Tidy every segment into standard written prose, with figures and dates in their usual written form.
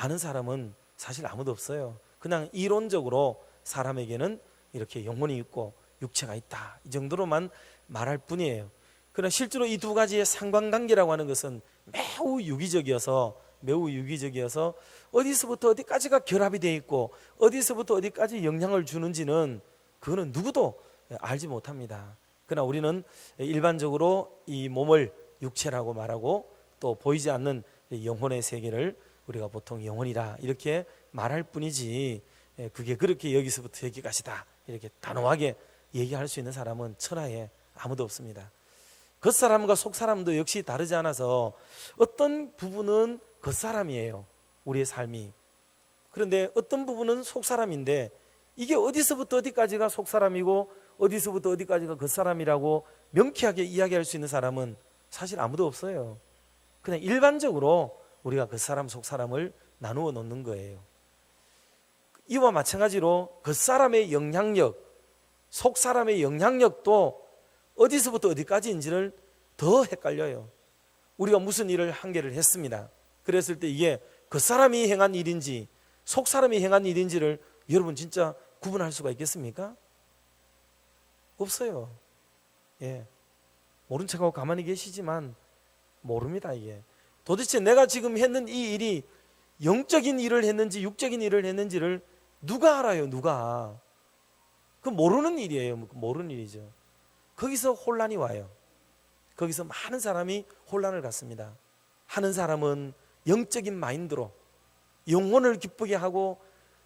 아는 사람은 사실 아무도 없어요. 그냥 이론적으로 사람에게는 이렇게 영혼이 있고 육체가 있다, 이 정도로만 말할 뿐이에요. 그러나 실제로 이 두 가지의 상관관계라고 하는 것은 매우 유기적이어서 어디서부터 어디까지가 결합이 되어 있고 어디서부터 어디까지 영향을 주는지는 그거는 누구도 알지 못합니다. 그러나 우리는 일반적으로 이 몸을 육체라고 말하고 또 보이지 않는 영혼의 세계를 우리가 보통 영혼이라 이렇게 말할 뿐이지, 그게 그렇게 여기서부터 여기까지다 이렇게 단호하게 얘기할 수 있는 사람은 천하에 아무도 없습니다. 겉사람과 속사람도 역시 다르지 않아서 어떤 부분은 겉사람이에요, 우리의 삶이. 그런데 어떤 부분은 속사람인데 이게 어디서부터 어디까지가 속사람이고 어디서부터 어디까지가 겉사람이라고 명쾌하게 이야기할 수 있는 사람은 사실 아무도 없어요. 그냥 일반적으로 우리가 겉사람 속사람을 나누어 놓는 거예요. 이와 마찬가지로 겉사람의 영향력, 속사람의 영향력도 어디서부터 어디까지인지를 더 헷갈려요. 우리가 무슨 일을 한 개를 했습니다. 그랬을 때 이게 겉사람이 행한 일인지 속사람이 행한 일인지를 여러분 진짜 구분할 수가 있겠습니까? 없어요. 예. 모른 척하고 가만히 계시지만 모릅니다. 이게 도대체 내가 지금 했는 이 일이 영적인 일을 했는지 육적인 일을 했는지를 누가 알아요? 누가? 그 모르는 일이에요. 모르는 일이죠. 거기서 혼란이 와요. 거기서 많은 사람이 혼란을 갖습니다. 하는 사람은 영적인 마인드로 영혼을 기쁘게 하고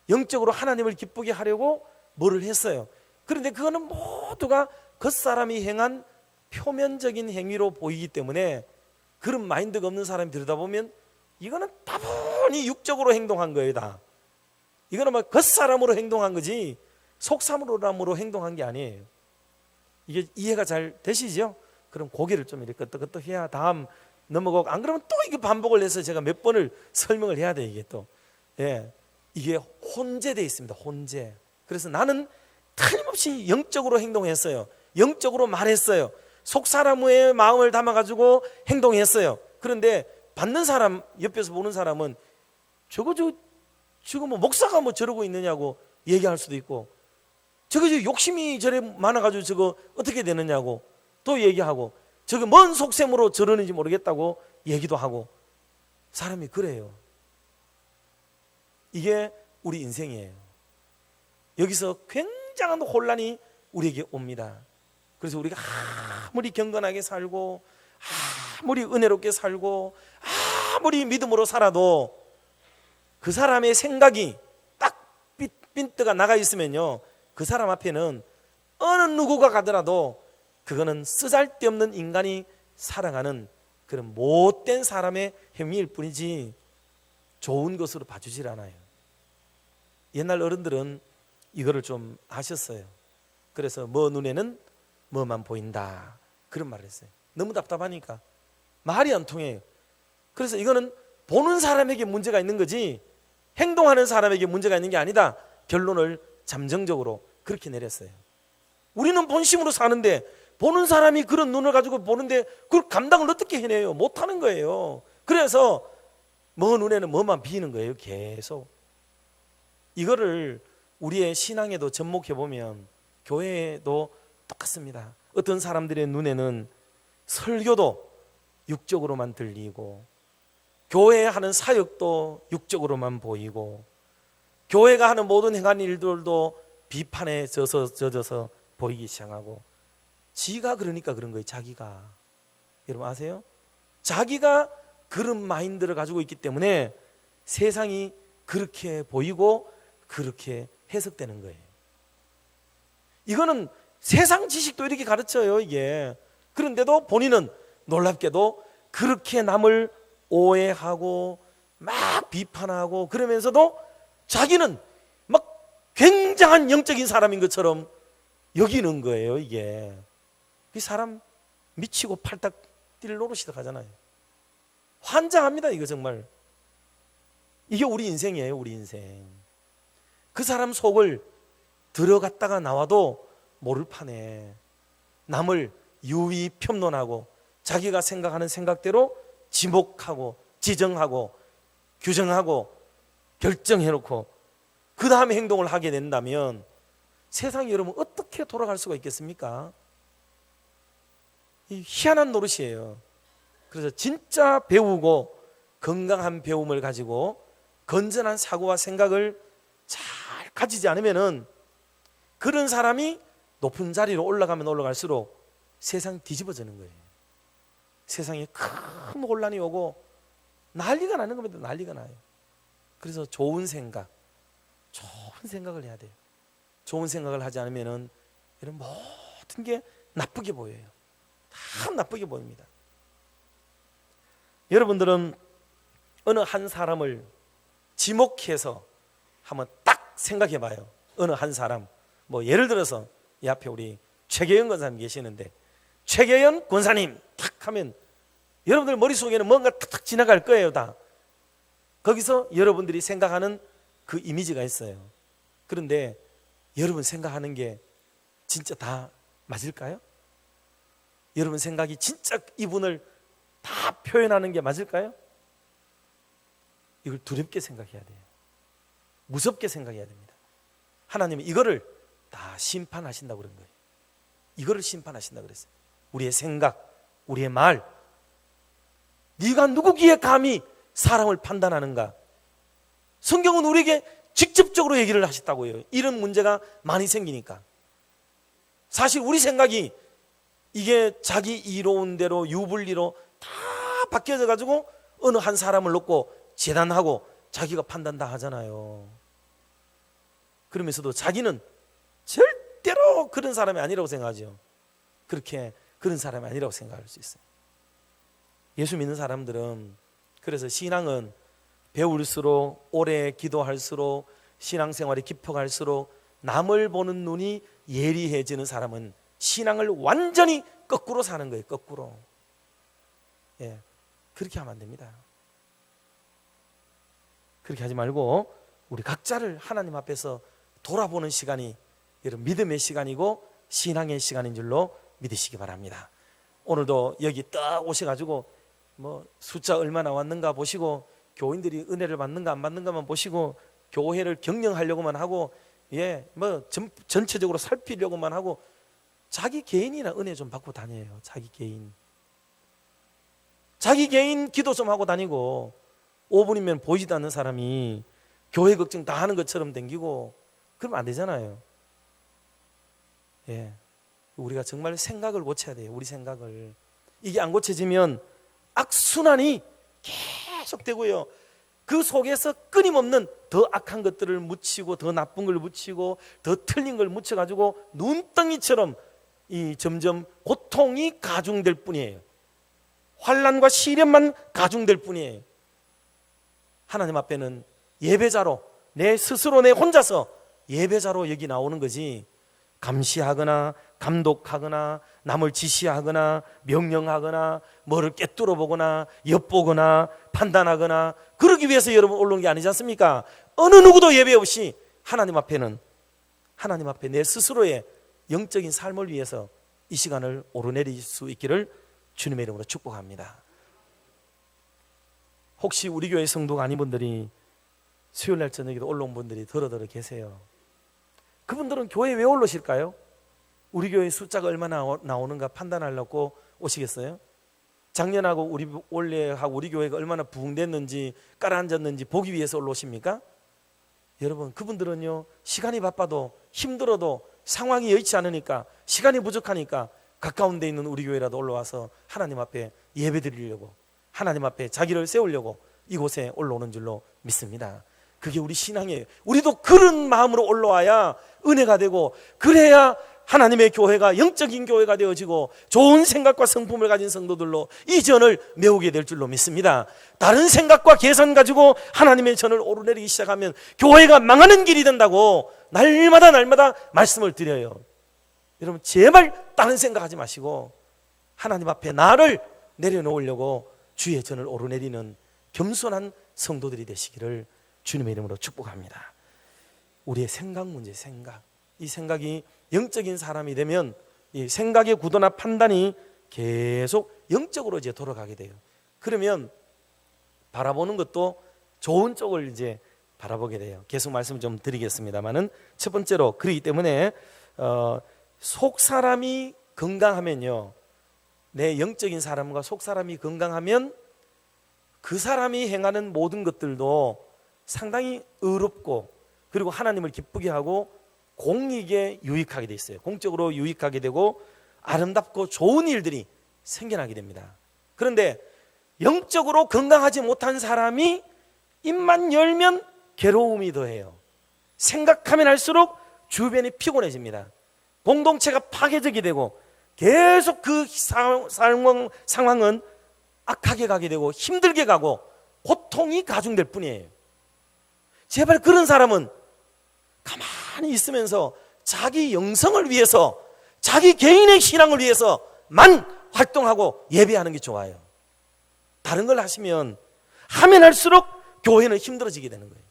영적으로 하나님을 기쁘게 하려고 뭐를 했어요. 그런데 그거는 모두가 겉사람이 행한 표면적인 행위로 보이기 때문에 그런 마인드가 없는 사람이 들여다보면 이거는 다분히 육적으로 행동한 거예요. 다 이거는 막 겉사람으로 행동한 거지 속사람으로 행동한 게 아니에요. 이게 이해가 잘 되시죠? 그럼 고개를 좀 이렇게 끄덕끄덕 해야 다음 넘어가고, 안 그러면 또 이게 반복을 해서 제가 몇 번을 설명을 해야 돼. 이게 또 이게 혼재되어 있습니다. 혼재. 그래서 나는 틀림없이 영적으로 행동했어요. 영적으로 말했어요. 속사람의 마음을 담아가지고 행동했어요. 그런데 받는 사람, 옆에서 보는 사람은 저거 뭐 목사가 뭐 저러고 있느냐고 얘기할 수도 있고, 저거 욕심이 저래 많아가지고 저거 어떻게 되느냐고 또 얘기하고, 저거 뭔 속셈으로 저러는지 모르겠다고 얘기도 하고. 사람이 그래요. 이게 우리 인생이에요. 여기서 굉장한 혼란이 우리에게 옵니다. 그래서 우리가 아무리 경건하게 살고 아무리 은혜롭게 살고 아무리 믿음으로 살아도 그 사람의 생각이 딱 핀트가 나가 있으면요, 그 사람 앞에는 어느 누구가 가더라도 그거는 쓰잘데없는 인간이 살아가는 그런 못된 사람의 행위일 뿐이지 좋은 것으로 봐주질 않아요. 옛날 어른들은 이거를 좀 아셨어요. 그래서 뭐 눈에는 뭐만 보인다, 그런 말을 했어요. 너무 답답하니까 말이 안 통해요. 그래서 이거는 보는 사람에게 문제가 있는 거지 행동하는 사람에게 문제가 있는 게 아니다, 결론을 잠정적으로 그렇게 내렸어요. 우리는 본심으로 사는데 보는 사람이 그런 눈을 가지고 보는데 그걸 감당을 어떻게 해내요? 못하는 거예요. 그래서 뭐 눈에는 뭐만 비는 거예요. 계속. 이거를 우리의 신앙에도 접목해보면 교회에도 똑같습니다. 어떤 사람들의 눈에는 설교도 육적으로만 들리고 교회에 하는 사역도 육적으로만 보이고 교회가 하는 모든 행한 일들도 비판에 젖어서 보이기 시작하고, 지가 그러니까 그런 거예요. 자기가. 여러분 아세요? 자기가 그런 마인드를 가지고 있기 때문에 세상이 그렇게 보이고 그렇게 해석되는 거예요. 이거는 세상 지식도 이렇게 가르쳐요, 이게. 그런데도 본인은 놀랍게도 그렇게 남을 오해하고 막 비판하고 그러면서도 자기는 막 굉장한 영적인 사람인 것처럼 여기는 거예요. 이게 이 사람 미치고 팔딱 뛸 노릇이다 하잖아요. 환장합니다. 이거 정말. 이게 우리 인생이에요. 우리 인생. 그 사람 속을 들어갔다가 나와도 모를 판에 남을 유의 평론하고 자기가 생각하는 생각대로 지목하고 지정하고 규정하고 결정해놓고 그 다음에 행동을 하게 된다면 세상이 여러분 어떻게 돌아갈 수가 있겠습니까? 이 희한한 노릇이에요. 그래서 진짜 배우고 건강한 배움을 가지고 건전한 사고와 생각을 잘 가지지 않으면은 그런 사람이 높은 자리로 올라가면 올라갈수록 세상이 뒤집어지는 거예요. 세상에 큰 혼란이 오고 난리가 나는 겁니다. 난리가 나요. 그래서 좋은 생각을 해야 돼요. 좋은 생각을 하지 않으면은 이런 모든 게 나쁘게 보여요. 다 나쁘게 보입니다. 여러분들은 어느 한 사람을 지목해서 한번 딱 생각해 봐요. 어느 한 사람, 뭐 예를 들어서 이 앞에 우리 최계현 권사님 계시는데 최계현 권사님 탁 하면 여러분들 머릿속에는 뭔가 탁탁 지나갈 거예요. 다 거기서 여러분들이 생각하는 그 이미지가 있어요. 그런데 여러분 생각하는 게 진짜 다 맞을까요? 여러분 생각이 진짜 이분을 다 표현하는 게 맞을까요? 이걸 두렵게 생각해야 돼요. 무섭게 생각해야 됩니다. 하나님은 이거를 다 심판하신다고 그런 거예요. 이거를 심판하신다고 그랬어요. 우리의 생각, 우리의 말, 네가 누구기에 감히 사람을 판단하는가? 성경은 우리에게 직접적으로 얘기를 하셨다고요. 이런 문제가 많이 생기니까. 사실 우리 생각이 이게 자기 이로운 대로 유불리로 다 바뀌어져 가지고 어느 한 사람을 놓고 재단하고 자기가 판단 다 하잖아요. 그러면서도 자기는 절대로 그런 사람이 아니라고 생각하죠. 그런 사람이 아니라고 생각할 수 있어요. 예수 믿는 사람들은 그래서 신앙은 배울수록 오래 기도할수록 신앙생활이 깊어갈수록 남을 보는 눈이 예리해지는 사람은 신앙을 완전히 거꾸로 사는 거예요. 거꾸로. 예, 그렇게 하면 안 됩니다. 그렇게 하지 말고 우리 각자를 하나님 앞에서 돌아보는 시간이 여러분 믿음의 시간이고 신앙의 시간인 줄로 믿으시기 바랍니다. 오늘도 여기 딱 오셔가지고 뭐 숫자 얼마나 왔는가 보시고 교인들이 은혜를 받는가 안 받는가만 보시고 교회를 경영하려고만 하고 뭐 전체적으로 살피려고만 하고 자기 개인이나 은혜 좀 받고 다녀요. 자기 개인 기도 좀 하고 다니고 5분이면 보이지도 않는 사람이 교회 걱정 다 하는 것처럼 댕기고 그러면 안 되잖아요. 우리가 정말 생각을 고쳐야 돼요. 우리 생각을. 이게 안 고쳐지면 악순환이 계속되고요. 그 속에서 끊임없는 더 악한 것들을 묻히고 더 나쁜 걸 묻히고 더 틀린 걸 묻혀가지고 눈덩이처럼 이 점점 고통이 가중될 뿐이에요. 환난과 시련만 가중될 뿐이에요. 하나님 앞에는 예배자로 내 스스로 내 혼자서 예배자로 여기 나오는 거지 감시하거나 감독하거나 남을 지시하거나 명령하거나 뭐를 꿰뚫어 보거나 엿보거나 판단하거나 그러기 위해서 여러분 올라온 게 아니지 않습니까? 어느 누구도 예배 없이 하나님 앞에는 하나님 앞에 내 스스로의 영적인 삶을 위해서 이 시간을 오르내릴 수 있기를 주님의 이름으로 축복합니다. 혹시 우리 교회 성도가 아닌 분들이 수요일날 저녁에도 올라온 분들이 더러더러 계세요. 그분들은 교회에 왜 올라오실까요? 우리 교회 숫자가 얼마나 나오는가 판단하려고 오시겠어요? 작년하고 우리 올해하고 우리 교회가 얼마나 부흥됐는지 깔아앉았는지 보기 위해서 올라오십니까? 여러분 그분들은요 시간이 바빠도 힘들어도 상황이 여의치 않으니까 시간이 부족하니까 가까운 데 있는 우리 교회라도 올라와서 하나님 앞에 예배 드리려고 하나님 앞에 자기를 세우려고 이곳에 올라오는 줄로 믿습니다. 그게 우리 신앙이에요. 우리도 그런 마음으로 올라와야 은혜가 되고 그래야 하나님의 교회가 영적인 교회가 되어지고 좋은 생각과 성품을 가진 성도들로 이 전을 메우게 될 줄로 믿습니다. 다른 생각과 계산 가지고 하나님의 전을 오르내리기 시작하면 교회가 망하는 길이 된다고 날마다 말씀을 드려요. 여러분 제발 다른 생각하지 마시고 하나님 앞에 나를 내려놓으려고 주의 전을 오르내리는 겸손한 성도들이 되시기를 주님의 이름으로 축복합니다. 우리의 생각 문제, 이 생각이 영적인 사람이 되면 이 생각의 구도나 판단이 계속 영적으로 이제 돌아가게 돼요. 그러면 바라보는 것도 좋은 쪽을 이제 바라보게 돼요. 계속 말씀 좀 드리겠습니다만은 첫 번째로 그렇기 때문에 속 사람이 건강하면요, 내 영적인 사람과 속 사람이 건강하면 그 사람이 행하는 모든 것들도 상당히 의롭고 그리고 하나님을 기쁘게 하고 공익에 유익하게 돼 있어요. 공적으로 유익하게 되고 아름답고 좋은 일들이 생겨나게 됩니다. 그런데 영적으로 건강하지 못한 사람이 입만 열면 괴로움이 더해요. 생각하면 할수록 주변이 피곤해집니다. 공동체가 파괴적이 되고 계속 그 상황은 악하게 가게 되고 힘들게 가고 고통이 가중될 뿐이에요. 제발 그런 사람은 가만히 있으면서 자기 영성을 위해서, 자기 개인의 신앙을 위해서만 활동하고 예배하는 게 좋아요. 다른 걸 하면 할수록 교회는 힘들어지게 되는 거예요.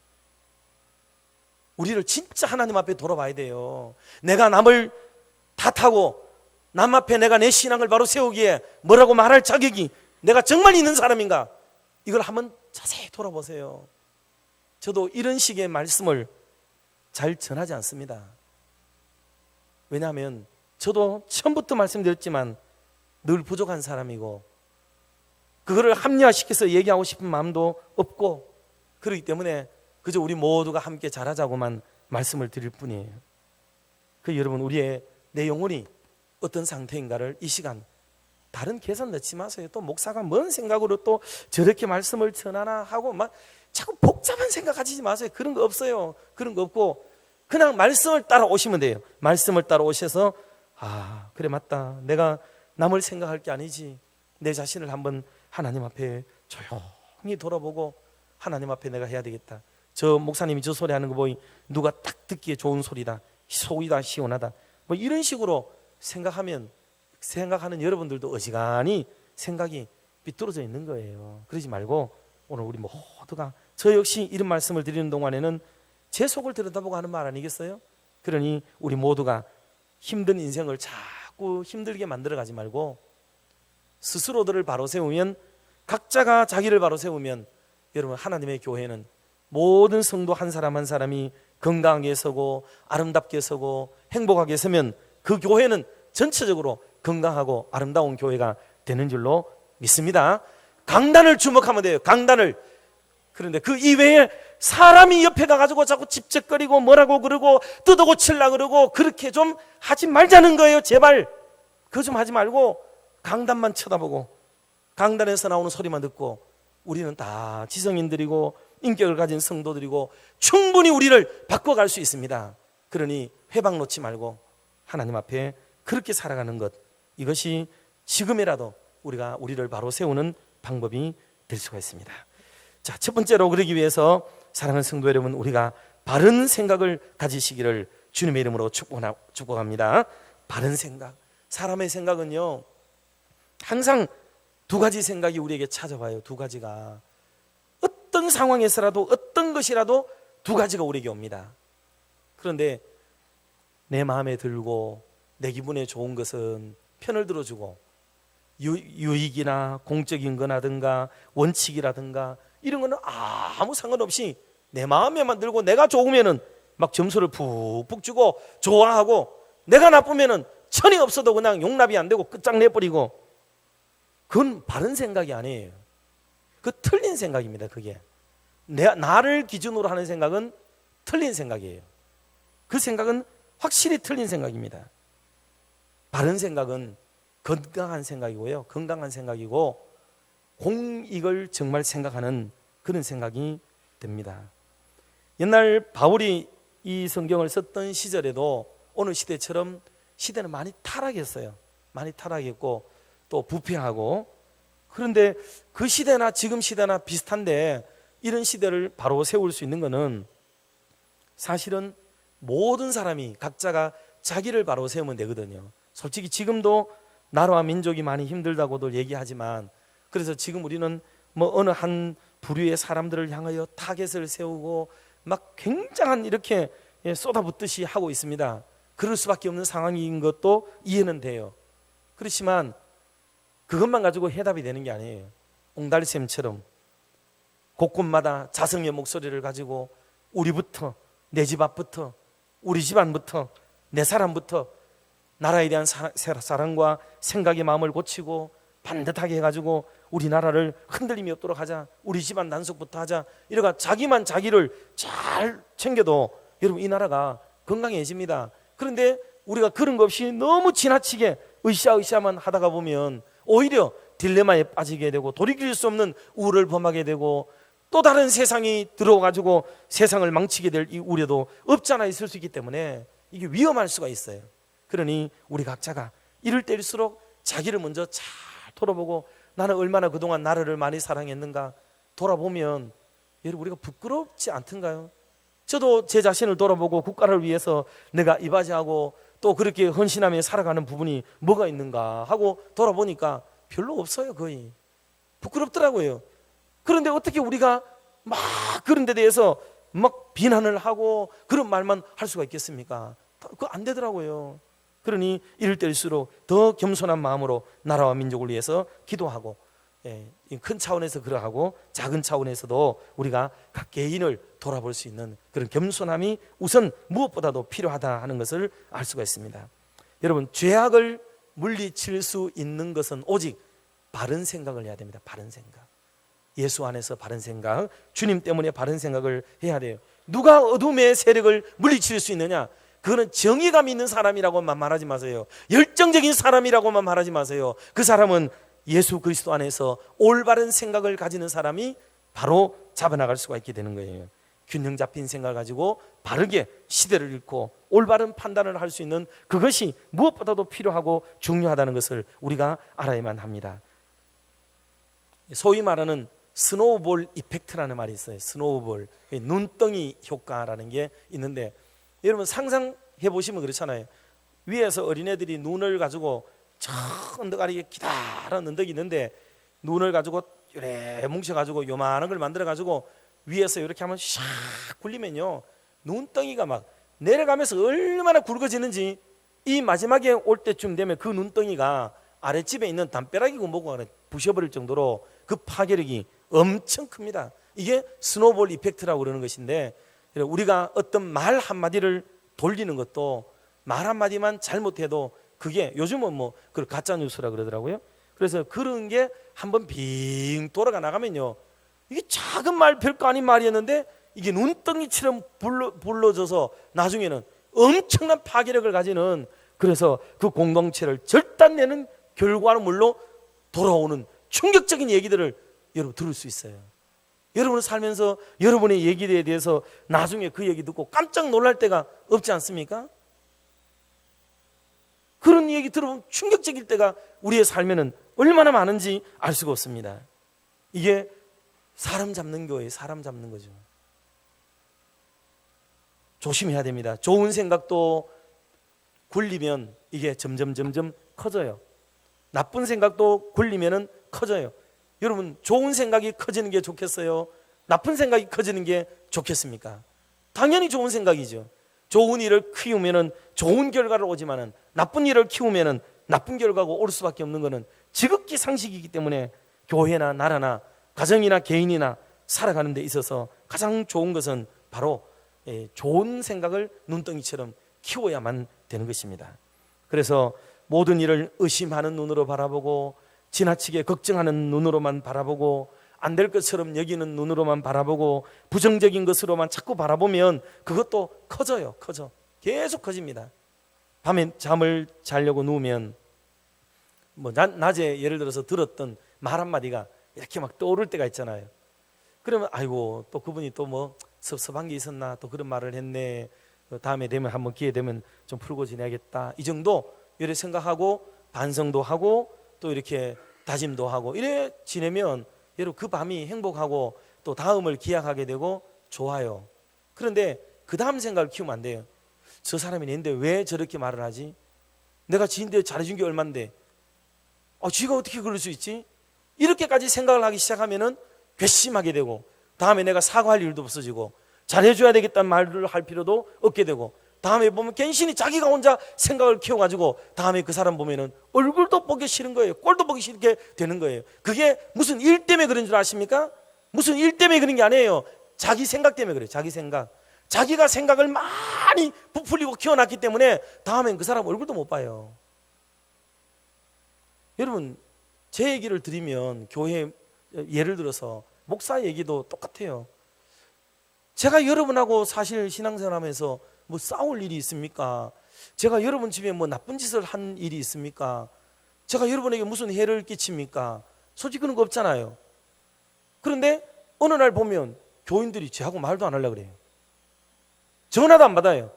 우리를 진짜 하나님 앞에 돌아봐야 돼요. 내가 남을 탓하고 남 앞에 내가 내 신앙을 바로 세우기에 뭐라고 말할 자격이 내가 정말 있는 사람인가? 이걸 한번 자세히 돌아보세요. 저도 이런 식의 말씀을 잘 전하지 않습니다. 왜냐하면 저도 처음부터 말씀드렸지만 늘 부족한 사람이고 그거를 합리화시켜서 얘기하고 싶은 마음도 없고 그렇기 때문에 그저 우리 모두가 함께 잘하자고만 말씀을 드릴 뿐이에요. 그 여러분, 우리의 내 영혼이 어떤 상태인가를 이 시간 다른 계산 넣지 마세요. 또 목사가 뭔 생각으로 또 저렇게 말씀을 전하나 하고 막 자꾸 복잡한 생각 가지지 마세요. 그런 거 없어요. 그런 거 없고 그냥 말씀을 따라오시면 돼요. 말씀을 따라오셔서 아, 그래 맞다. 내가 남을 생각할 게 아니지. 내 자신을 한번 하나님 앞에 조용히 돌아보고 하나님 앞에 내가 해야 되겠다. 저 목사님이 저 소리 하는 거 보니 누가 딱 듣기에 좋은 소리다. 속이 다 시원하다. 뭐 이런 식으로 생각하는 여러분들도 어지간히 생각이 삐뚤어져 있는 거예요. 그러지 말고 오늘 우리 모두가 저 역시 이런 말씀을 드리는 동안에는 제 속을 들여다보고 하는 말 아니겠어요? 그러니 우리 모두가 힘든 인생을 자꾸 힘들게 만들어가지 말고 스스로들을 바로 세우면, 각자가 자기를 바로 세우면 여러분, 하나님의 교회는 모든 성도 한 사람 한 사람이 건강하게 서고 아름답게 서고 행복하게 서면 그 교회는 전체적으로 건강하고 아름다운 교회가 되는 줄로 믿습니다. 강단을 주목하면 돼요. 강단을. 그런데 그 이외에 사람이 옆에 가가지고 자꾸 집적거리고 뭐라고 그러고 뜯어고치려고 그러고 그렇게 좀 하지 말자는 거예요. 제발 그거 좀 하지 말고 강단만 쳐다보고 강단에서 나오는 소리만 듣고 우리는 다 지성인들이고 인격을 가진 성도들이고 충분히 우리를 바꿔갈 수 있습니다. 그러니 회방 놓지 말고 하나님 앞에 그렇게 살아가는 것, 이것이 지금이라도 우리가 우리를 바로 세우는 방법이 될 수가 있습니다. 자, 첫 번째로 그러기 위해서 사랑하는 성도 여러분, 우리가 바른 생각을 가지시기를 주님의 이름으로 축복합니다. 바른 생각. 사람의 생각은요, 항상 두 가지 생각이 우리에게 찾아와요. 두 가지가. 어떤 상황에서라도 어떤 것이라도 두 가지가 우리에게 옵니다. 그런데 내 마음에 들고 내 기분에 좋은 것은 편을 들어주고 유익이나 공적인 거라든가 원칙이라든가 이런 거는 아무 상관없이 내 마음에만 들고 내가 좋으면은 막 점수를 푹푹 주고 좋아하고 내가 나쁘면은 천이 없어도 그냥 용납이 안 되고 끝장내버리고, 그건 바른 생각이 아니에요. 그 틀린 생각입니다. 그게 나를 기준으로 하는 생각은 틀린 생각이에요. 그 생각은 확실히 틀린 생각입니다. 바른 생각은 건강한 생각이고요, 건강한 생각이고 공익을 정말 생각하는 그런 생각이 됩니다. 옛날 바울이 이 성경을 썼던 시절에도 오늘 시대처럼 시대는 많이 타락했어요. 많이 타락했고 또 부패하고, 그런데 그 시대나 지금 시대나 비슷한데 이런 시대를 바로 세울 수 있는 것은 사실은 모든 사람이 각자가 자기를 바로 세우면 되거든요. 솔직히 지금도 나라와 민족이 많이 힘들다고들 얘기하지만, 그래서 지금 우리는 뭐 어느 한 부류의 사람들을 향하여 타겟을 세우고 막 굉장한 이렇게 쏟아붓듯이 하고 있습니다. 그럴 수밖에 없는 상황인 것도 이해는 돼요. 그렇지만 그것만 가지고 해답이 되는 게 아니에요. 옹달샘처럼 곳곳마다 자성의 목소리를 가지고 우리부터, 내 집 앞부터, 우리 집안부터, 내 사람부터 나라에 대한 사랑과 생각의 마음을 고치고 반듯하게 해가지고 우리나라를 흔들림이 없도록 하자, 우리 집안 단속부터 하자, 이러가 자기만 자기를 잘 챙겨도 여러분 이 나라가 건강해집니다. 그런데 우리가 그런 것 없이 너무 지나치게 으쌰으쌰만 하다가 보면 오히려 딜레마에 빠지게 되고 돌이킬 수 없는 우울을 범하게 되고 또 다른 세상이 들어와가지고 세상을 망치게 될 이 우려도 없지 않아 있을 수 있기 때문에 이게 위험할 수가 있어요. 그러니 우리 각자가 이럴 때일수록 자기를 먼저 잘 돌아보고 나는 얼마나 그동안 나라를 많이 사랑했는가 돌아보면 여러분 우리가 부끄럽지 않던가요? 저도 제 자신을 돌아보고 국가를 위해서 내가 이바지하고 또 그렇게 헌신하며 살아가는 부분이 뭐가 있는가 하고 돌아보니까 별로 없어요. 거의 부끄럽더라고요. 그런데 어떻게 우리가 막 그런 데 대해서 막 비난을 하고 그런 말만 할 수가 있겠습니까? 그거 안 되더라고요. 그러니 이럴 때일수록 더 겸손한 마음으로 나라와 민족을 위해서 기도하고, 큰 차원에서 그러하고 작은 차원에서도 우리가 각 개인을 돌아볼 수 있는 그런 겸손함이 우선 무엇보다도 필요하다 하는 것을 알 수가 있습니다. 여러분, 죄악을 물리칠 수 있는 것은 오직 바른 생각을 해야 됩니다. 바른 생각. 예수 안에서 바른 생각, 주님 때문에 바른 생각을 해야 돼요. 누가 어둠의 세력을 물리칠 수 있느냐? 그거는 정의감 있는 사람이라고만 말하지 마세요. 열정적인 사람이라고만 말하지 마세요. 그 사람은 예수 그리스도 안에서 올바른 생각을 가지는 사람이 바로 잡아나갈 수가 있게 되는 거예요. 균형 잡힌 생각을 가지고 바르게 시대를 읽고 올바른 판단을 할 수 있는 그것이 무엇보다도 필요하고 중요하다는 것을 우리가 알아야만 합니다. 소위 말하는 스노우볼 이펙트라는 말이 있어요. 스노우볼, 눈덩이 효과라는 게 있는데 여러분 상상해 보시면 그렇잖아요. 위에서 어린애들이 눈을 가지고 저 언덕 아래에 기다란 언덕이 있는데 눈을 가지고 요래 뭉쳐가지고 요만한 걸 만들어가지고 위에서 이렇게 하면 샥 굴리면요 눈덩이가 막 내려가면서 얼마나 굵어지는지 이 마지막에 올 때쯤 되면 그 눈덩이가 아랫집에 있는 담벼락이 뭐고 부셔버릴 정도로 그 파괴력이 엄청 큽니다. 이게 스노볼 이펙트라고 그러는 것인데 우리가 어떤 말 한마디를 돌리는 것도 말 한마디만 잘못해도 그게 요즘은 뭐 그걸 가짜뉴스라 그러더라고요. 그래서 그런 게 한번 빙 돌아가 나가면요 이게 작은 말 별거 아닌 말이었는데 이게 눈덩이처럼 불러져서 나중에는 엄청난 파괴력을 가지는, 그래서 그 공동체를 절단내는 결과물로 돌아오는 충격적인 얘기들을 여러분 들을 수 있어요. 여러분 살면서 여러분의 얘기에 대해서 나중에 그 얘기 듣고 깜짝 놀랄 때가 없지 않습니까? 그런 얘기 들어보면 충격적일 때가 우리의 삶에는 얼마나 많은지 알 수가 없습니다. 이게 사람 잡는 거예요. 사람 잡는 거죠. 조심해야 됩니다. 좋은 생각도 굴리면 이게 점점 커져요. 나쁜 생각도 굴리면 커져요. 여러분 좋은 생각이 커지는 게 좋겠어요? 나쁜 생각이 커지는 게 좋겠습니까? 당연히 좋은 생각이죠. 좋은 일을 키우면 좋은 결과를 오지만은 나쁜 일을 키우면 나쁜 결과가 올 수밖에 없는 것은 지극히 상식이기 때문에 교회나 나라나 가정이나 개인이나 살아가는 데 있어서 가장 좋은 것은 바로 좋은 생각을 눈덩이처럼 키워야만 되는 것입니다. 그래서 모든 일을 의심하는 눈으로 바라보고 지나치게 걱정하는 눈으로만 바라보고 안 될 것처럼 여기는 눈으로만 바라보고 부정적인 것으로만 자꾸 바라보면 그것도 커져요. 계속 커집니다. 밤에 잠을 자려고 누우면 낮에 예를 들어서 들었던 말 한마디가 이렇게 막 떠오를 때가 있잖아요. 그러면 아이고 또 그분이 또 뭐 섭섭한 게 있었나, 또 그런 말을 했네, 다음에 되면 한번 기회 되면 좀 풀고 지내야겠다, 이 정도 이렇게 생각하고 반성도 하고 또 이렇게 다짐도 하고 이래 지내면 여러분 그 밤이 행복하고 또 다음을 기약하게 되고 좋아요. 그런데 그 다음 생각을 키우면 안 돼요. 저 사람이 내인데 왜 저렇게 말을 하지? 내가 지인들 잘해준 게 얼만데 쥐가 어떻게 그럴 수 있지? 이렇게까지 생각을 하기 시작하면은 괘씸하게 되고 다음에 내가 사과할 일도 없어지고 잘해줘야 되겠다는 말을 할 필요도 없게 되고 다음에 보면 괜시니 자기가 혼자 생각을 키워가지고 다음에 그 사람 보면은 얼굴도 보기 싫은 거예요. 꼴도 보기 싫게 되는 거예요. 그게 무슨 일 때문에 그런 줄 아십니까? 무슨 일 때문에 그런 게 아니에요. 자기 생각 때문에 그래요. 자기 생각. 자기가 생각을 많이 부풀리고 키워놨기 때문에 다음엔 그 사람 얼굴도 못 봐요. 여러분, 제 얘기를 드리면 교회 예를 들어서 목사 얘기도 똑같아요. 제가 여러분하고 사실 신앙생활하면서 뭐 싸울 일이 있습니까? 제가 여러분 집에 뭐 나쁜 짓을 한 일이 있습니까? 제가 여러분에게 무슨 해를 끼칩니까? 솔직히 그런 거 없잖아요. 그런데 어느 날 보면 교인들이 저하고 말도 안 하려고 그래요. 전화도 안 받아요.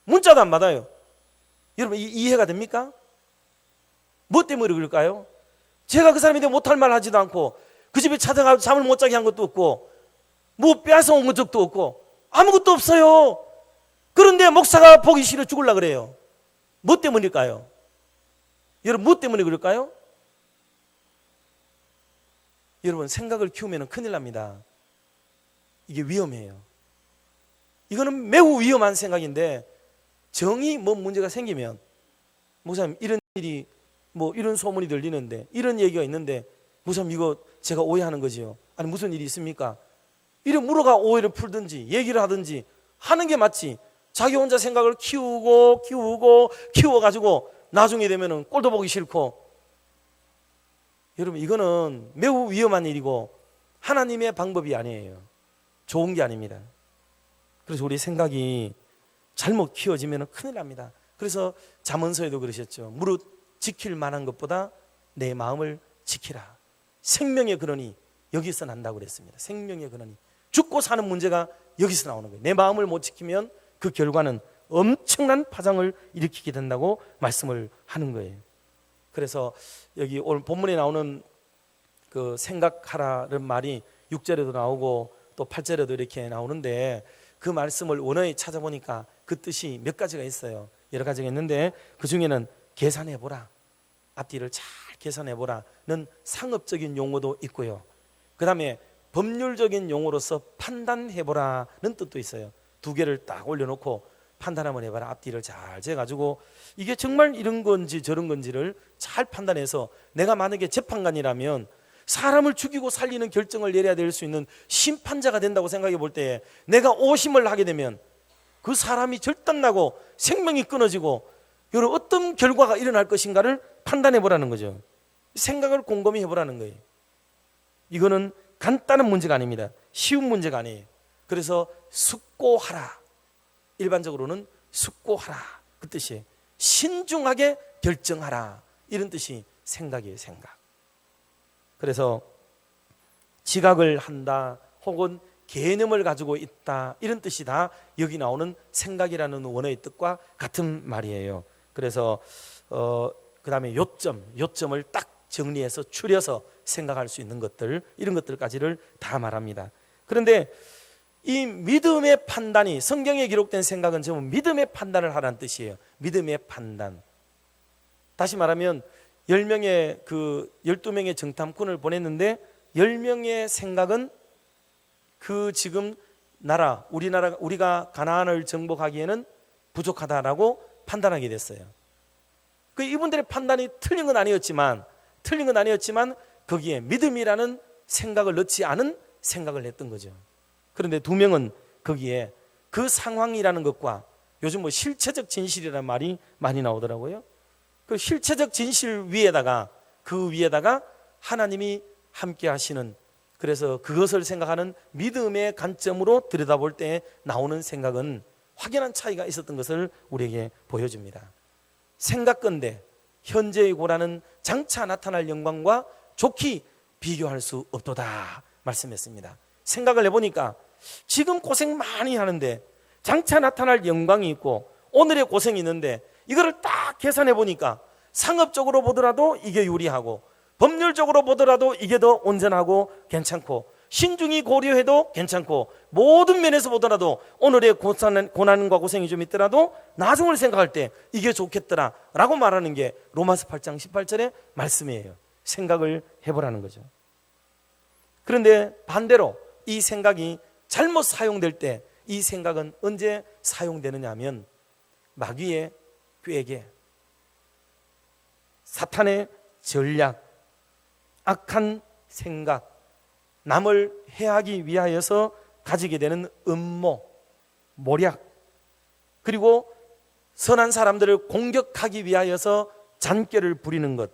문자도 안 받아요. 여러분 이해가 됩니까? 뭐 때문에 그럴까요? 제가 그 사람한테 못할 말 하지도 않고 그 집에 찾아가서 잠을 못 자게 한 것도 없고 뭐 뺏어온 적도 없고 아무것도 없어요. 그런데 목사가 보기 싫어 죽으려고 그래요. 뭐 때문일까요? 여러분 뭐 때문에 그럴까요? 여러분 생각을 키우면 큰일 납니다. 이게 위험해요. 이거는 매우 위험한 생각인데 정이 뭐 문제가 생기면 목사님 이런 일이 뭐 이런 소문이 들리는데 이런 얘기가 있는데 목사님 이거 제가 오해하는 거지요. 아니 무슨 일이 있습니까? 이래 물어가 오해를 풀든지 얘기를 하든지 하는 게 맞지. 자기 혼자 생각을 키워가지고 나중에 되면은 꼴도 보기 싫고. 여러분 이거는 매우 위험한 일이고 하나님의 방법이 아니에요. 좋은 게 아닙니다. 그래서 우리 생각이 잘못 키워지면 큰일 납니다. 그래서 잠언서에도 그러셨죠. 무릇 지킬 만한 것보다 내 마음을 지키라. 생명의 근원이 여기서 난다고 그랬습니다. 생명의 근원이. 죽고 사는 문제가 여기서 나오는 거예요. 내 마음을 못 지키면 그 결과는 엄청난 파장을 일으키게 된다고 말씀을 하는 거예요. 그래서 여기 오늘 본문에 나오는 그 생각하라는 말이 6절에도 나오고 또 8절에도 이렇게 나오는데 그 말씀을 원어에 찾아보니까 그 뜻이 몇 가지가 있어요. 여러 가지가 있는데 그 중에는 계산해보라, 앞뒤를 잘 계산해보라는 상업적인 용어도 있고요. 그 다음에 법률적인 용어로서 판단해보라는 뜻도 있어요. 두 개를 딱 올려놓고 판단 한번 해봐라. 앞뒤를 잘 재가지고 이게 정말 이런 건지 저런 건지를 잘 판단해서 내가 만약에 재판관이라면 사람을 죽이고 살리는 결정을 내려야 될 수 있는 심판자가 된다고 생각해 볼 때 내가 오심을 하게 되면 그 사람이 절단나고 생명이 끊어지고 여러 어떤 결과가 일어날 것인가를 판단해 보라는 거죠. 생각을 곰곰이 해보라는 거예요. 이거는 간단한 문제가 아닙니다. 쉬운 문제가 아니에요. 그래서 숙고하라. 일반적으로는 숙고하라 그 뜻이에요. 신중하게 결정하라 이런 뜻이 생각이에요. 생각. 그래서 지각을 한다 혹은 개념을 가지고 있다 이런 뜻이 다 여기 나오는 생각이라는 원어의 뜻과 같은 말이에요. 그래서 그 다음에 요점을 딱 정리해서 추려서 생각할 수 있는 것들 이런 것들까지를 다 말합니다. 그런데 이 믿음의 판단이 성경에 기록된 생각은 전부 믿음의 판단을 하라는 뜻이에요. 믿음의 판단. 다시 말하면 10명의 그 12명의 정탐꾼을 보냈는데 10명의 생각은 그 지금 우리가 가나안을 정복하기에는 부족하다라고 판단하게 됐어요. 그 이분들의 판단이 틀린 건 아니었지만 거기에 믿음이라는 생각을 넣지 않은 생각을 했던 거죠. 그런데 2명은 거기에 그 상황이라는 것과 요즘 뭐 실체적 진실이라는 말이 많이 나오더라고요. 그 실체적 진실 위에다가 그 위에다가 하나님이 함께 하시는 그래서 그것을 생각하는 믿음의 관점으로 들여다볼 때 나오는 생각은 확연한 차이가 있었던 것을 우리에게 보여줍니다. 생각건대 현재의 고난은 장차 나타날 영광과 좋게 비교할 수 없도다 말씀했습니다. 생각을 해보니까 지금 고생 많이 하는데 장차 나타날 영광이 있고 오늘의 고생이 있는데 이거를 딱 계산해 보니까 상업적으로 보더라도 이게 유리하고 법률적으로 보더라도 이게 더 온전하고 괜찮고 신중히 고려해도 괜찮고 모든 면에서 보더라도 오늘의 고난과 고생이 좀 있더라도 나중을 생각할 때 이게 좋겠더라 라고 말하는 게 로마서 8장 18절의 말씀이에요. 생각을 해보라는 거죠. 그런데 반대로 이 생각이 잘못 사용될 때 이 생각은 언제 사용되느냐 하면 마귀의 꾀게 사탄의 전략 악한 생각 남을 해하기 위하여서 가지게 되는 음모 모략, 그리고 선한 사람들을 공격하기 위하여서 잔꾀를 부리는 것,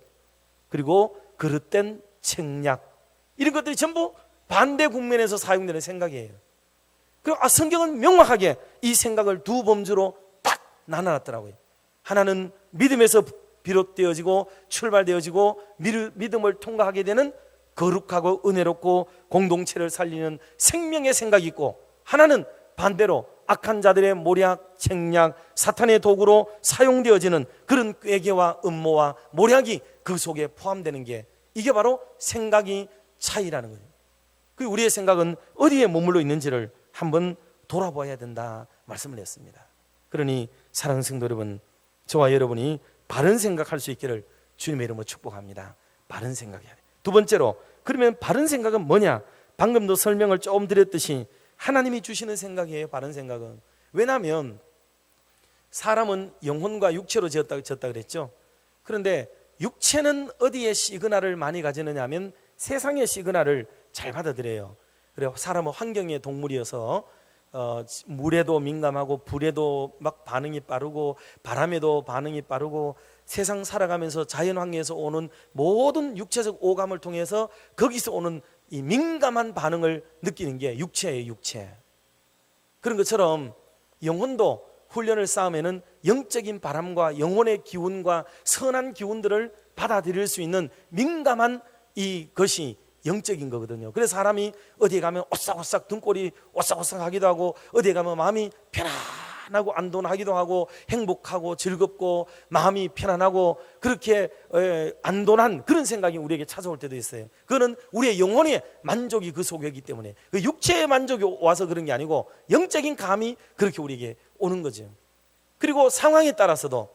그리고 그릇된 책략, 이런 것들이 전부 반대 국면에서 사용되는 생각이에요. 그리고 성경은 명확하게 이 생각을 두 범주로 딱 나눠놨더라고요. 하나는 믿음에서 비롯되어지고 출발되어지고 믿음을 통과하게 되는 거룩하고 은혜롭고 공동체를 살리는 생명의 생각이 있고, 하나는 반대로 악한 자들의 모략, 책략, 사탄의 도구로 사용되어지는 그런 꾀계와 음모와 모략이 그 속에 포함되는 게, 이게 바로 생각이 차이라는 거예요. 그 우리의 생각은 어디에 머물러 있는지를 한번 돌아봐야 된다 말씀을 했습니다. 그러니 사랑하는 성도 여러분, 저와 여러분이 바른 생각할 수 있기를 주님의 이름으로 축복합니다. 바른 생각해야 돼요. 두 번째로, 그러면 바른 생각은 뭐냐? 방금도 설명을 조금 드렸듯이 하나님이 주시는 생각이에요. 바른 생각은. 왜냐하면 사람은 영혼과 육체로 지었다 그랬죠. 그런데 육체는 어디에 시그널을 많이 가지느냐 하면 세상의 시그널을 잘 받아들여요. 그래서 사람은 환경의 동물이어서 물에도 민감하고 불에도 막 반응이 빠르고 바람에도 반응이 빠르고 세상 살아가면서 자연 환경에서 오는 모든 육체적 오감을 통해서 거기서 오는 이 민감한 반응을 느끼는 게 육체예요. 육체. 그런 것처럼 영혼도 훈련을 쌓으면은 영적인 바람과 영혼의 기운과 선한 기운들을 받아들일 수 있는 민감한 이것이 영적인 거거든요. 그래서 사람이 어디에 가면 오싹오싹 등골이 오싹오싹하기도 하고, 어디에 가면 마음이 편안하고 안돈하기도 하고, 행복하고 즐겁고 마음이 편안하고 그렇게 안돈한 그런 생각이 우리에게 찾아올 때도 있어요. 그거는 우리의 영혼의 만족이 그 속에 있기 때문에, 그 육체의 만족이 와서 그런 게 아니고 영적인 감이 그렇게 우리에게 오는 거죠. 그리고 상황에 따라서도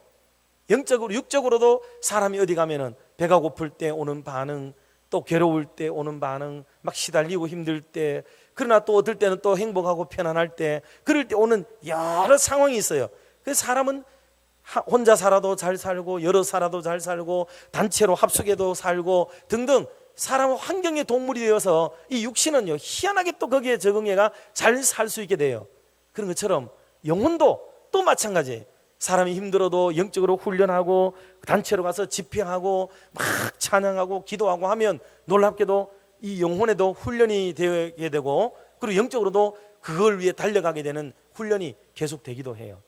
영적으로 육적으로도 사람이 어디 가면은 배가 고플 때 오는 반응, 또 괴로울 때 오는 반응, 막 시달리고 힘들 때, 그러나 또 어떨 때는 또 행복하고 편안할 때, 그럴 때 오는 여러 상황이 있어요. 그래서 사람은 혼자 살아도 잘 살고 여러 살아도 잘 살고 단체로 합숙해도 살고 등등, 사람은 환경의 동물이 되어서 이 육신은요 희한하게 또 거기에 적응해가 잘 살 수 있게 돼요. 그런 것처럼 영혼도 또 마찬가지예요. 사람이 힘들어도 영적으로 훈련하고 단체로 가서 집회하고 막 찬양하고 기도하고 하면 놀랍게도 이 영혼에도 훈련이 되게 되고, 그리고 영적으로도 그걸 위해 달려가게 되는 훈련이 계속되기도 해요.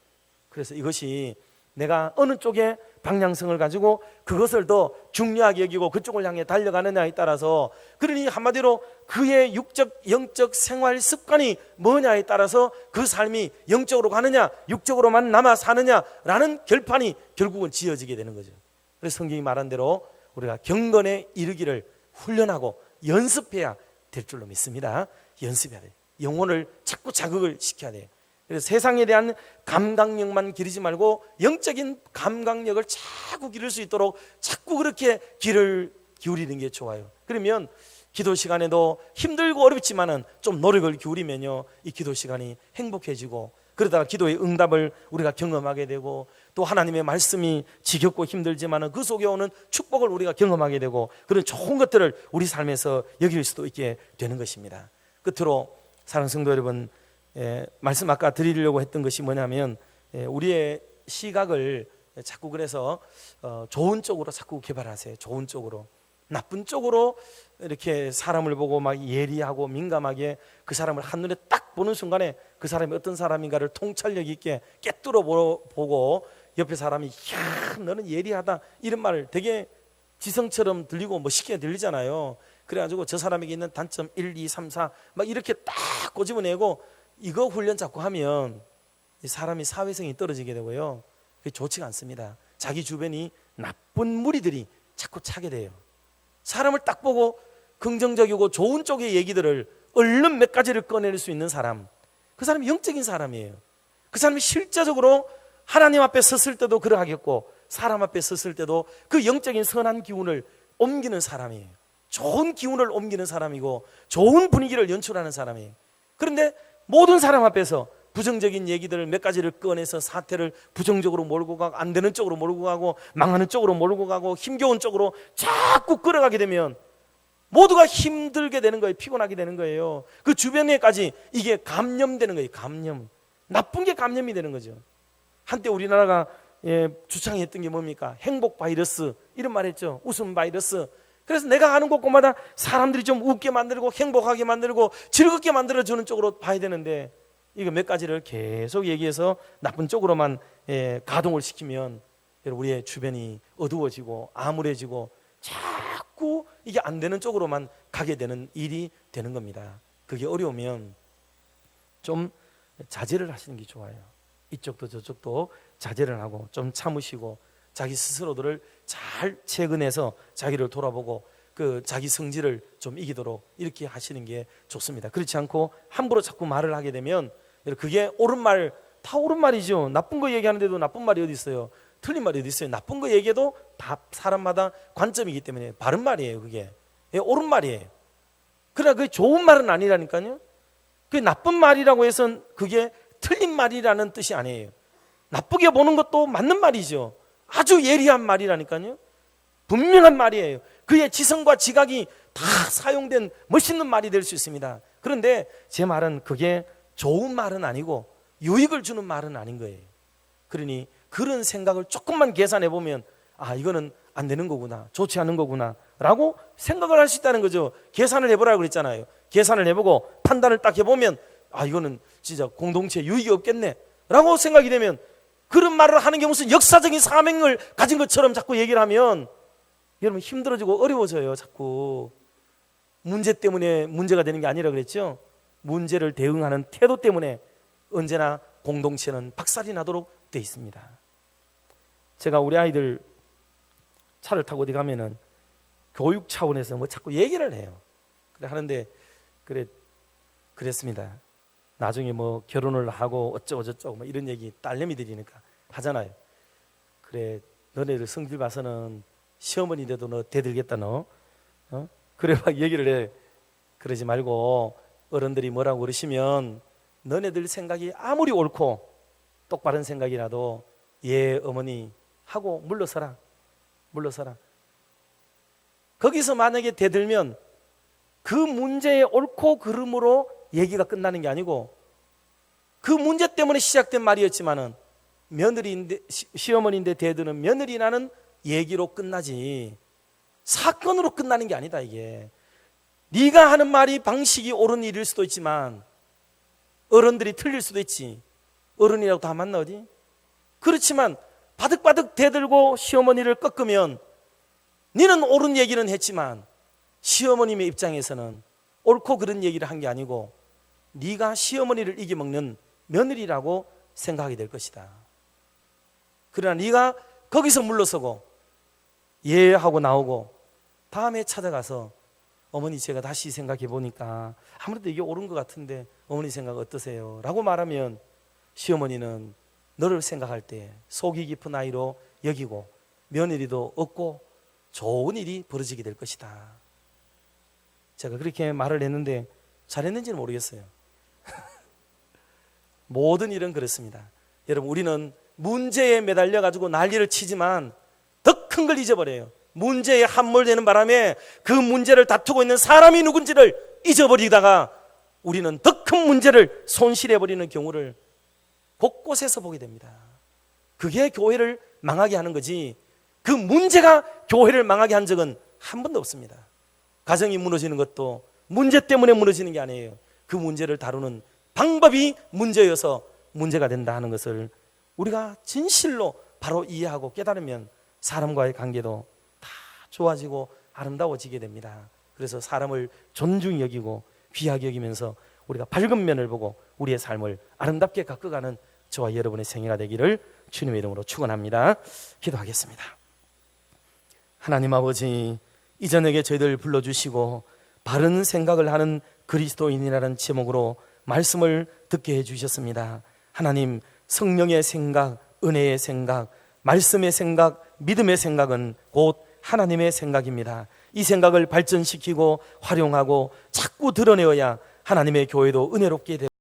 그래서 이것이 내가 어느 쪽에 방향성을 가지고 그것을 더 중요하게 여기고 그쪽을 향해 달려가느냐에 따라서, 그러니 한마디로 그의 육적 영적 생활 습관이 뭐냐에 따라서 그 삶이 영적으로 가느냐 육적으로만 남아 사느냐라는 결판이 결국은 지어지게 되는 거죠. 그래서 성경이 말한 대로 우리가 경건에 이르기를 훈련하고 연습해야 될 줄로 믿습니다. 연습해야 돼요. 영혼을 자꾸 자극을 시켜야 돼요. 그래서 세상에 대한 감각력만 기르지 말고 영적인 감각력을 자꾸 기를 수 있도록 자꾸 그렇게 귀를 기울이는 게 좋아요. 그러면 기도 시간에도 힘들고 어렵지만은 좀 노력을 기울이면요, 이 기도 시간이 행복해지고, 그러다가 기도의 응답을 우리가 경험하게 되고, 또 하나님의 말씀이 지겹고 힘들지만은 그 속에 오는 축복을 우리가 경험하게 되고, 그런 좋은 것들을 우리 삶에서 여길 수도 있게 되는 것입니다. 끝으로 사랑하는 성도 여러분, 말씀 아까 드리려고 했던 것이 뭐냐면, 우리의 시각을 자꾸 그래서 좋은 쪽으로 자꾸 개발하세요. 좋은 쪽으로. 나쁜 쪽으로 이렇게 사람을 보고 막 예리하고 민감하게 그 사람을 한눈에 딱 보는 순간에 그 사람이 어떤 사람인가를 통찰력 있게 깨뚫어 보고, 옆에 사람이 야 너는 예리하다 이런 말을 되게 지성처럼 들리고 멋있게 들리잖아요. 그래가지고 저 사람에게 있는 단점 1, 2, 3, 4 막 이렇게 딱 꼬집어내고, 이거 훈련 자꾸 하면 사람이 사회성이 떨어지게 되고요, 그게 좋지가 않습니다. 자기 주변이 나쁜 무리들이 자꾸 차게 돼요. 사람을 딱 보고 긍정적이고 좋은 쪽의 얘기들을 얼른 몇 가지를 꺼낼 수 있는 사람, 그 사람이 영적인 사람이에요. 그 사람이 실제적으로 하나님 앞에 섰을 때도 그러하겠고 사람 앞에 섰을 때도 그 영적인 선한 기운을 옮기는 사람이에요. 좋은 기운을 옮기는 사람이고 좋은 분위기를 연출하는 사람이에요. 그런데 모든 사람 앞에서 부정적인 얘기들을 몇 가지를 꺼내서 사태를 부정적으로 몰고 가고 안 되는 쪽으로 몰고 가고 망하는 쪽으로 몰고 가고 힘겨운 쪽으로 자꾸 끌어가게 되면 모두가 힘들게 되는 거예요. 피곤하게 되는 거예요. 그 주변에까지 이게 감염되는 거예요. 감염. 나쁜 게 감염이 되는 거죠. 한때 우리나라가 주창했던 게 뭡니까? 행복 바이러스 이런 말 했죠. 웃음 바이러스. 그래서 내가 가는 곳곳마다 사람들이 좀 웃게 만들고 행복하게 만들고 즐겁게 만들어주는 쪽으로 봐야 되는데, 이거 몇 가지를 계속 얘기해서 나쁜 쪽으로만 가동을 시키면 여러분 우리의 주변이 어두워지고 암울해지고 자꾸 이게 안 되는 쪽으로만 가게 되는 일이 되는 겁니다. 그게 어려우면 좀 자제를 하시는 게 좋아요. 이쪽도 저쪽도 자제를 하고 좀 참으시고 자기 스스로들을 잘 체근해서 자기를 돌아보고 그 자기 성질을 좀 이기도록 이렇게 하시는 게 좋습니다. 그렇지 않고 함부로 자꾸 말을 하게 되면 그게 옳은 말, 다 옳은 말이죠. 나쁜 거 얘기하는데도 나쁜 말이 어디 있어요? 틀린 말이 어디 있어요? 나쁜 거 얘기해도 다 사람마다 관점이기 때문에 바른 말이에요. 그게 옳은 말이에요. 그러나 그게 좋은 말은 아니라니까요. 그게 나쁜 말이라고 해서 그게 틀린 말이라는 뜻이 아니에요. 나쁘게 보는 것도 맞는 말이죠. 아주 예리한 말이라니까요. 분명한 말이에요. 그의 지성과 지각이 다 사용된 멋있는 말이 될 수 있습니다. 그런데 제 말은 그게 좋은 말은 아니고 유익을 주는 말은 아닌 거예요. 그러니 그런 생각을 조금만 계산해 보면 이거는 안 되는 거구나, 좋지 않은 거구나 라고 생각을 할 수 있다는 거죠. 계산을 해보라고 그랬잖아요. 계산을 해보고 판단을 딱 해보면 이거는 진짜 공동체 유익이 없겠네 라고 생각이 되면, 그런 말을 하는 게 무슨 역사적인 사명을 가진 것처럼 자꾸 얘기를 하면 여러분 힘들어지고 어려워져요. 자꾸 문제 때문에 문제가 되는 게 아니라 그랬죠. 문제를 대응하는 태도 때문에 언제나 공동체는 박살이 나도록 돼 있습니다. 제가 우리 아이들 차를 타고 어디 가면은 교육 차원에서 뭐 자꾸 얘기를 해요. 그래 하는데 그랬습니다. 나중에 뭐 결혼을 하고 어쩌고 저쩌고 뭐 이런 얘기 딸내미 들이니까 하잖아요. 그래 너네들 성질 봐서는 시어머니 돼도 너 대들겠다 너. 그래 막 얘기를 해. 그러지 말고 어른들이 뭐라고 그러시면 너네들 생각이 아무리 옳고 똑바른 생각이라도 예 어머니 하고 물러서라. 거기서 만약에 대들면 그 문제의 옳고 그름으로 얘기가 끝나는 게 아니고, 그 문제 때문에 시작된 말이었지만은 며느리인데 시어머니인데 대드는 며느리라는 얘기로 끝나지 사건으로 끝나는 게 아니다. 이게 네가 하는 말이 방식이 옳은 일일 수도 있지만 어른들이 틀릴 수도 있지. 어른이라고 다 맞나 어디? 그렇지만 바득바득 대들고 시어머니를 꺾으면 너는 옳은 얘기는 했지만 시어머님의 입장에서는 옳고 그런 얘기를 한 게 아니고 네가 시어머니를 이겨먹는 며느리라고 생각하게 될 것이다. 그러나 네가 거기서 물러서고 예 하고 나오고 다음에 찾아가서 어머니 제가 다시 생각해 보니까 아무래도 이게 옳은 것 같은데 어머니 생각 어떠세요? 라고 말하면 시어머니는 너를 생각할 때 속이 깊은 아이로 여기고 며느리도 얻고 좋은 일이 벌어지게 될 것이다. 제가 그렇게 말을 했는데 잘했는지는 모르겠어요. 모든 일은 그렇습니다. 여러분 우리는 문제에 매달려 가지고 난리를 치지만 더 큰 걸 잊어버려요. 문제에 함몰되는 바람에 그 문제를 다투고 있는 사람이 누군지를 잊어버리다가 우리는 더 큰 문제를 손실해버리는 경우를 곳곳에서 보게 됩니다. 그게 교회를 망하게 하는 거지, 그 문제가 교회를 망하게 한 적은 한 번도 없습니다. 가정이 무너지는 것도 문제 때문에 무너지는 게 아니에요. 그 문제를 다루는 방법이 문제여서 문제가 된다 하는 것을 우리가 진실로 바로 이해하고 깨달으면 사람과의 관계도 다 좋아지고 아름다워지게 됩니다. 그래서 사람을 존중히 여기고 귀하게 여기면서 우리가 밝은 면을 보고 우리의 삶을 아름답게 가꿔가는 저와 여러분의 생애가 되기를 주님의 이름으로 축원합니다. 기도하겠습니다. 하나님 아버지, 이전에게 저희들 불러주시고 바른 생각을 하는 그리스도인이라는 제목으로 말씀을 듣게 해주셨습니다. 하나님, 성령의 생각, 은혜의 생각, 말씀의 생각, 믿음의 생각은 곧 하나님의 생각입니다. 이 생각을 발전시키고 활용하고 자꾸 드러내어야 하나님의 교회도 은혜롭게 되고